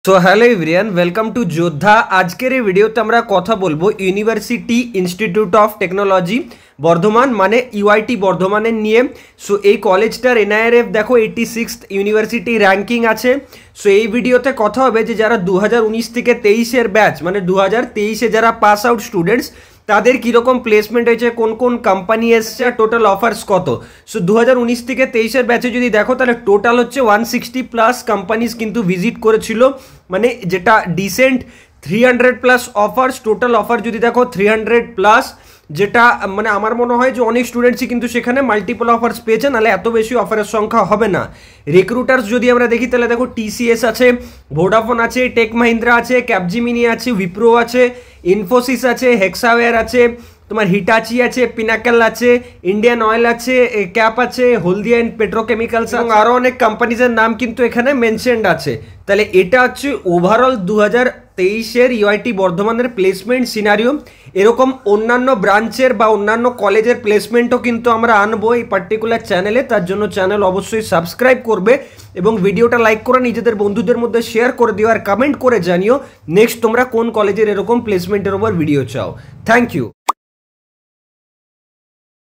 So hello everyone, welcome to যোদ্ধা। আজকের এই ভিডিওতে আমরা কথা বলবো university institute of technology Bardhaman মানে ইউআইটি বর্ধমানের নিয়ে। সো এই কলেজটার এনআইআরএফ দেখো 86th ইউনিভার্সিটি র্যাঙ্কিং আছে। সো এই ভিডিওতে কথা হবে যে যারা 2019 থেকে 23-এর ব্যাচ মানে 2023-এ যারা পাস আউট স্টুডেন্টস তাদের কীরকম প্লেসমেন্ট হয়েছে, কোন কোন কোম্পানি এসছে, টোটাল অফার্স কত। সো 2019 থেকে 23-এর ব্যাচে যদি দেখো তাহলে টোটাল হচ্ছে 160+ কোম্পানিজ কিন্তু ভিজিট করেছিল, মানে যেটা ডিসেন্ট 300+ অফার্স। টোটাল অফার যদি দেখো 300+, যেটা মানে আমার মনে হয় যে অনেক স্টুডেন্টসই কিন্তু সেখানে মাল্টিপল অফার্স পেয়েছে, নাহলে এত বেশি অফারের সংখ্যা হবে না। রিক্রুটার্স যদি আমরা দেখি তাহলে দেখো টিসিএস আছে, ভোডাফোন আছে, টেক মাহিন্দ্রা আছে, ক্যাপজিমিনি আছে, উইপ্রো আছে, ইনফোসিস আছে, হেক্সাওয়্যার আছে, তোমার হিটাচি আছে, পিনাকেল আছে, ইন্ডিয়ান অয়েল আছে, ক্যাপ আছে, হলদিয়া অ্যান্ড পেট্রোকেমিক্যালস এবং আরও অনেক কোম্পানিজের নাম কিন্তু এখানে মেনশনড আছে। তাহলে এটা হচ্ছে ওভারঅল 2023-এর ইউআইটি বর্ধমানের প্লেসমেন্ট সিনারিও। এরকম অন্যান্য ব্রাঞ্চের বা অন্যান্য কলেজের প্লেসমেন্টও কিন্তু আমরা আনবো এই পার্টিকুলার চ্যানেলে। তার জন্য চ্যানেল অবশ্যই সাবস্ক্রাইব করবে এবং ভিডিওটা লাইক করে নিজেদের বন্ধুদের মধ্যে শেয়ার করে দিও আর কমেন্ট করে জানিও নেক্সট তোমরা কোন কলেজের এরকম প্লেসমেন্টের ওপর ভিডিও চাও। Thank you.